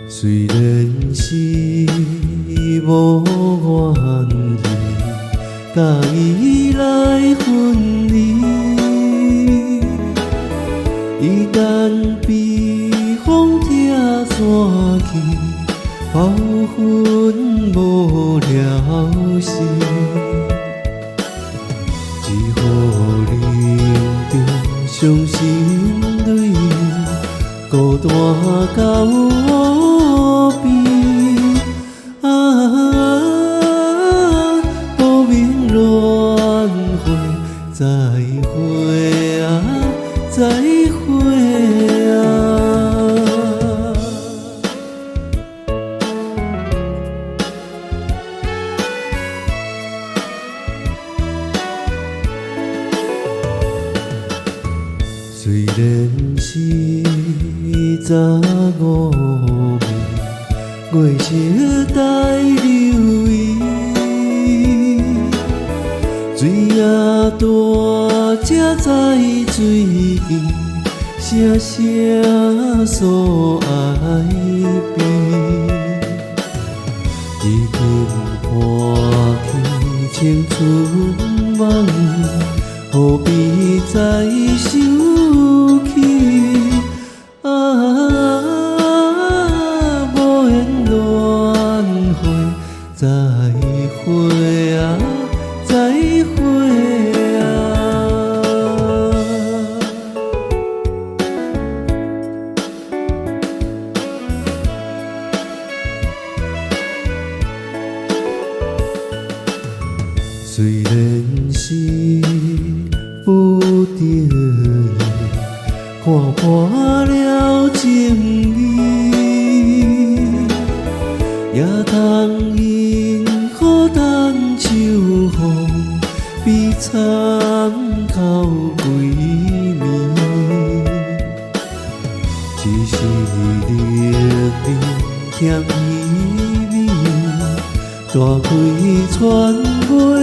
虽然是无愿意，甲伊来分离，一旦被风拆散去，抛魂无了时，只好忍着伤心泪，孤单到无边。无明轮回，再会啊，再会啊。虽然是早5暝，月色带流伊，水也大才知水深，声声诉爱悲。已经破去青春梦，何必再想起？无缘轮回，再会啊，再会啊。虽然是不得已，看破了情义，也通因苦等秋风，比参透几暝。只是历练甜蜜蜜，大开传闻。